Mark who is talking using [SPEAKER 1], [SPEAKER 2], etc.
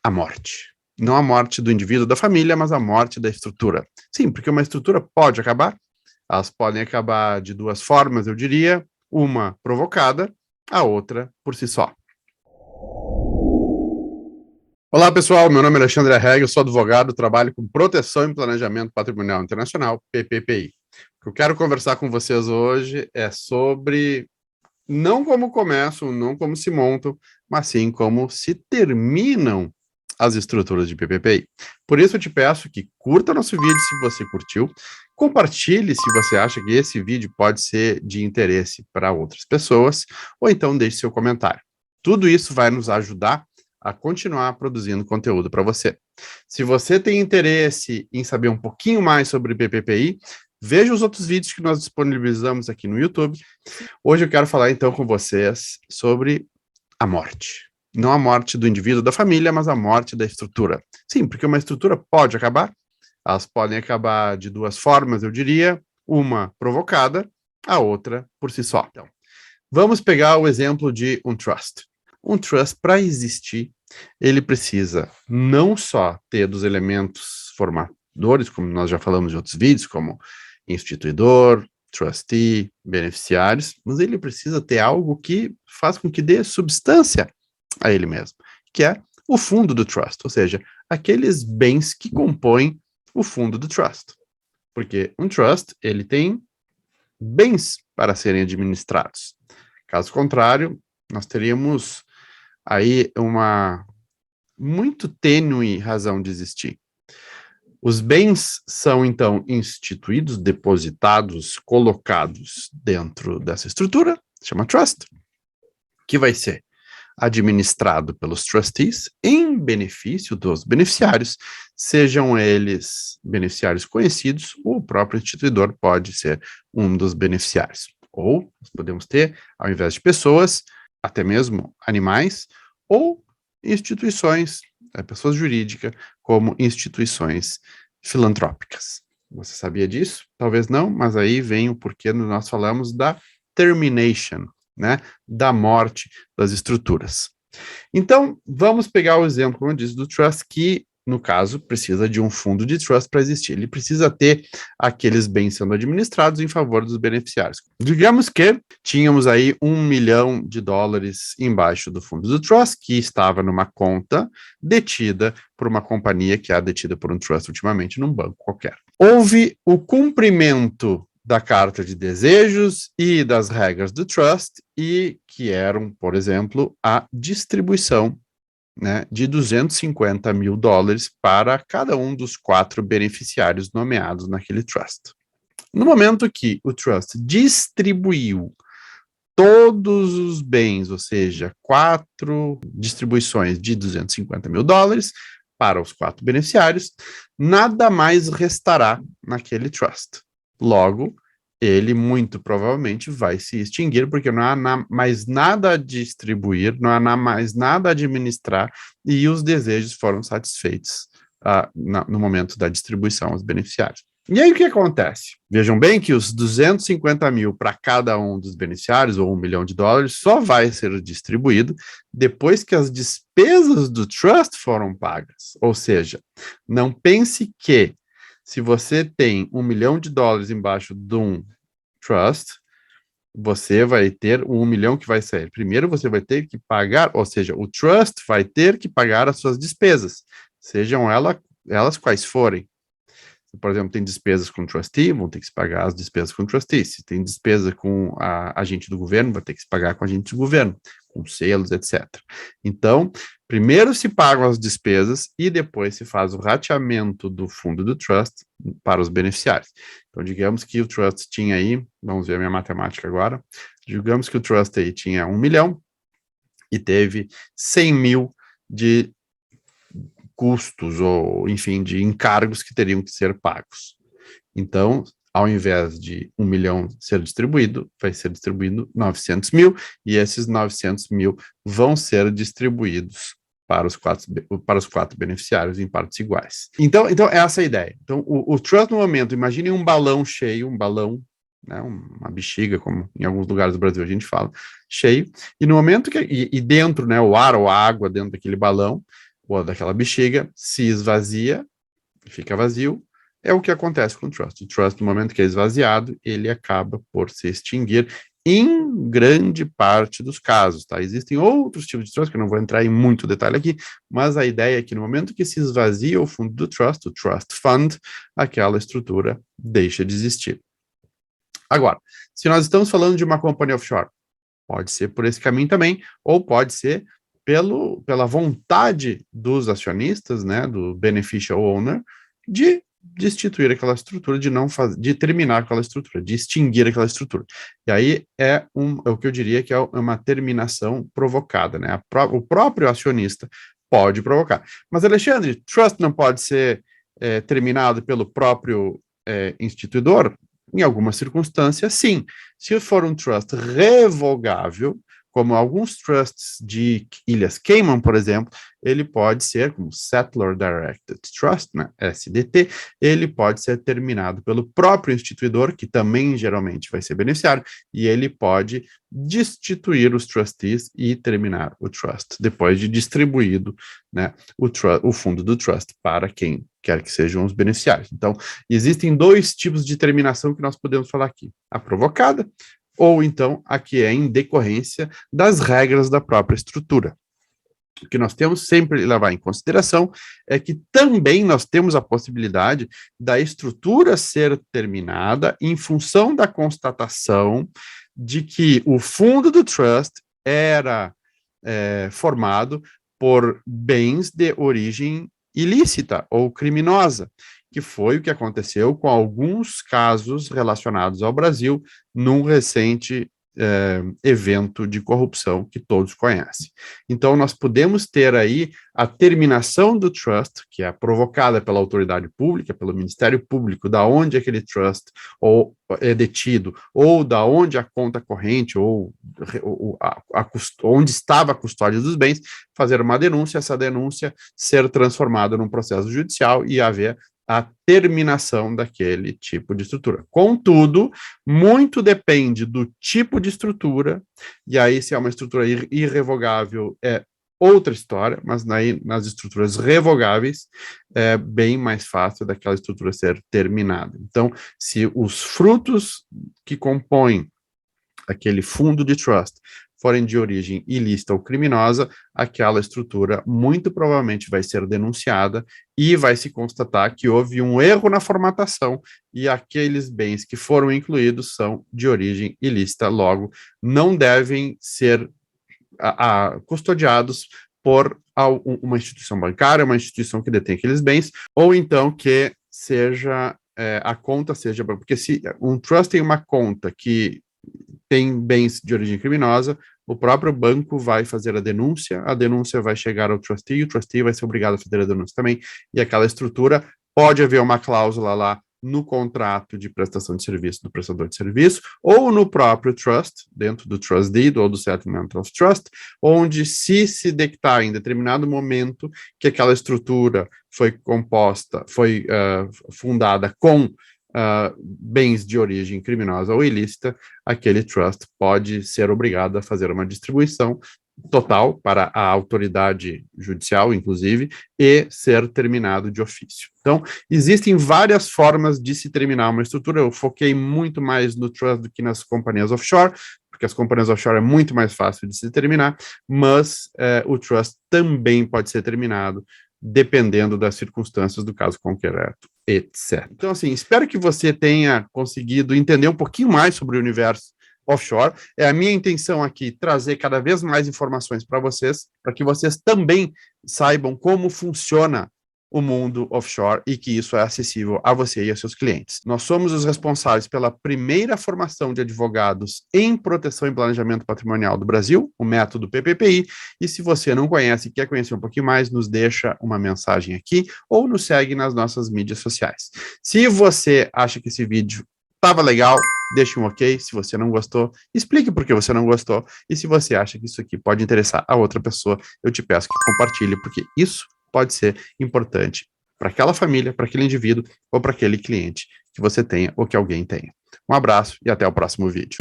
[SPEAKER 1] a morte. Não a morte do indivíduo, da família, mas a morte da estrutura. Sim, porque uma estrutura pode acabar. Elas podem acabar de duas formas, eu diria. Uma provocada, a outra por si só. Olá, pessoal. Meu nome é Alexandre Arrega, eu sou advogado, trabalho com proteção e planejamento patrimonial internacional, PPPI. O que eu quero conversar com vocês hoje é sobre não como começam, não como se montam, mas sim como se terminam as estruturas de PPPI. Por isso eu te peço que curta nosso vídeo se você curtiu, compartilhe se você acha que esse vídeo pode ser de interesse para outras pessoas, ou então deixe seu comentário. Tudo isso vai nos ajudar a continuar produzindo conteúdo para você. Se você tem interesse em saber um pouquinho mais sobre PPPI, veja os outros vídeos que nós disponibilizamos aqui no YouTube. Hoje eu quero falar então com vocês sobre a morte. Não a morte do indivíduo, da família, mas a morte da estrutura. Sim, porque uma estrutura pode acabar. Elas podem acabar de duas formas, eu diria. Uma provocada, a outra por si só. Então, vamos pegar o exemplo de um trust. Um trust, para existir, ele precisa não só ter dos elementos formadores, como nós já falamos em outros vídeos, como instituidor, trustee, beneficiários, mas ele precisa ter algo que faz com que dê substância a ele mesmo, que é o fundo do trust, ou seja, aqueles bens que compõem o fundo do trust. Porque um trust, ele tem bens para serem administrados. Caso contrário, nós teríamos aí uma muito tênue razão de existir. Os bens são, então, instituídos, depositados, colocados dentro dessa estrutura, chama trust, que vai ser administrado pelos trustees em benefício dos beneficiários, sejam eles beneficiários conhecidos, ou o próprio instituidor pode ser um dos beneficiários. Ou nós podemos ter, ao invés de pessoas, até mesmo animais, ou instituições, pessoas jurídicas, como instituições filantrópicas. Você sabia disso? Talvez não, mas aí vem o porquê nós falamos da termination, né, da morte das estruturas. Então, vamos pegar o exemplo, como eu disse, do trust, que, no caso, precisa de um fundo de trust para existir. Ele precisa ter aqueles bens sendo administrados em favor dos beneficiários. Digamos que tínhamos aí $1 milhão embaixo do fundo do trust, que estava numa conta detida por uma companhia que é detida por um trust ultimamente num banco qualquer. Houve o cumprimento da carta de desejos e das regras do trust, e que eram, por exemplo, a distribuição, né, de $250 mil para cada um dos 4 beneficiários nomeados naquele trust. No momento que o trust distribuiu todos os bens, ou seja, 4 distribuições de $250 mil para os 4 beneficiários, nada mais restará naquele trust. Logo, ele muito provavelmente vai se extinguir, porque não há mais nada a distribuir, não há mais nada a administrar, e os desejos foram satisfeitos no momento da distribuição aos beneficiários. E aí o que acontece? Vejam bem que os 250 mil para cada um dos beneficiários, ou $1 milhão, só vai ser distribuído depois que as despesas do trust foram pagas. Ou seja, não pense que se você tem $1 milhão embaixo de um trust, você vai ter $1 milhão que vai sair. Primeiro você vai ter que pagar, ou seja, o trust vai ter que pagar as suas despesas, sejam elas quais forem. Se, por exemplo, tem despesas com trustee, vão ter que se pagar as despesas com trustee. Se tem despesa com a agente do governo, vai ter que se pagar com agente do governo, com selos, etc. Então, primeiro se pagam as despesas e depois se faz o rateamento do fundo do trust para os beneficiários. Então, digamos que o trust tinha aí, vamos ver a minha matemática agora, digamos que o trust aí tinha $1 milhão e teve 100 mil de custos, ou, enfim, de encargos que teriam que ser pagos. Então, ao invés de $1 milhão ser distribuído, vai ser distribuído 900 mil, e esses 900 mil vão ser distribuídos para os quatro beneficiários em partes iguais. Então essa é a ideia. Então, o trust, no momento, imagine um balão cheio, um balão, né, uma bexiga, como em alguns lugares do Brasil a gente fala, cheio, e no momento que, e dentro, né, o ar ou a água dentro daquele balão, ou daquela bexiga se esvazia, fica vazio. É o que acontece com o trust. O trust, no momento que é esvaziado, ele acaba por se extinguir em grande parte dos casos, tá? Existem outros tipos de trust, que eu não vou entrar em muito detalhe aqui, mas a ideia é que no momento que se esvazia o fundo do trust, o trust fund, aquela estrutura deixa de existir. Agora, se nós estamos falando de uma companhia offshore, pode ser por esse caminho também, ou pode ser pela vontade dos acionistas, né, do beneficial owner, de destituir aquela estrutura, de terminar aquela estrutura, de extinguir aquela estrutura. E aí é o que eu diria que é uma terminação provocada, né? O próprio acionista pode provocar. Mas, Alexandre, trust não pode ser terminado pelo próprio instituidor? Em algumas circunstâncias, sim. Se for um trust revogável, como alguns trusts de Ilhas Cayman, por exemplo, ele pode ser, como Settler Directed Trust, né, SDT, ele pode ser terminado pelo próprio instituidor, que também geralmente vai ser beneficiário, e ele pode destituir os trustees e terminar o trust, depois de distribuído, né, o fundo do trust para quem quer que sejam os beneficiários. Então, existem dois tipos de terminação que nós podemos falar aqui: a provocada, ou então a que é em decorrência das regras da própria estrutura. O que nós temos sempre levar em consideração é que também nós temos a possibilidade da estrutura ser terminada em função da constatação de que o fundo do trust era formado por bens de origem ilícita ou criminosa, que foi o que aconteceu com alguns casos relacionados ao Brasil num recente evento de corrupção que todos conhecem. Então, nós podemos ter aí a terminação do trust, que é provocada pela autoridade pública, pelo Ministério Público, da onde aquele trust ou é detido, ou da onde a conta corrente, ou onde estava a custódia dos bens, fazer uma denúncia, essa denúncia ser transformada num processo judicial e haver a terminação daquele tipo de estrutura. Contudo, muito depende do tipo de estrutura, e aí se é uma estrutura irrevogável é outra história, mas nas estruturas revogáveis é bem mais fácil daquela estrutura ser terminada. Então, se os frutos que compõem aquele fundo de trust forem de origem ilícita ou criminosa, aquela estrutura muito provavelmente vai ser denunciada e vai se constatar que houve um erro na formatação e aqueles bens que foram incluídos são de origem ilícita, logo não devem ser custodiados por uma instituição bancária, uma instituição que detém aqueles bens, ou então que seja a conta seja, porque se um trust tem uma conta que tem bens de origem criminosa, o próprio banco vai fazer a denúncia vai chegar ao trustee, e o trustee vai ser obrigado a fazer a denúncia também, e aquela estrutura, pode haver uma cláusula lá no contrato de prestação de serviço do prestador de serviço, ou no próprio trust, dentro do trust deed ou do settlement of trust, onde se detectar em determinado momento que aquela estrutura foi fundada com bens de origem criminosa ou ilícita, aquele trust pode ser obrigado a fazer uma distribuição total para a autoridade judicial, inclusive, e ser terminado de ofício. Então, existem várias formas de se terminar uma estrutura. Eu foquei muito mais no trust do que nas companhias offshore, porque as companhias offshore é muito mais fácil de se terminar, mas o trust também pode ser terminado dependendo das circunstâncias do caso concreto, etc. Então, assim, espero que você tenha conseguido entender um pouquinho mais sobre o universo offshore. É a minha intenção aqui trazer cada vez mais informações para vocês, para que vocês também saibam como funciona o mundo offshore e que isso é acessível a você e a seus clientes. Nós somos os responsáveis pela primeira formação de advogados em proteção e planejamento patrimonial do Brasil, o método PPPI, e se você não conhece e quer conhecer um pouquinho mais, nos deixa uma mensagem aqui ou nos segue nas nossas mídias sociais. Se você acha que esse vídeo estava legal, deixe um ok. Se você não gostou, explique por que você não gostou, e se você acha que isso aqui pode interessar a outra pessoa, eu te peço que compartilhe, porque isso pode ser importante para aquela família, para aquele indivíduo ou para aquele cliente que você tenha ou que alguém tenha. Um abraço e até o próximo vídeo.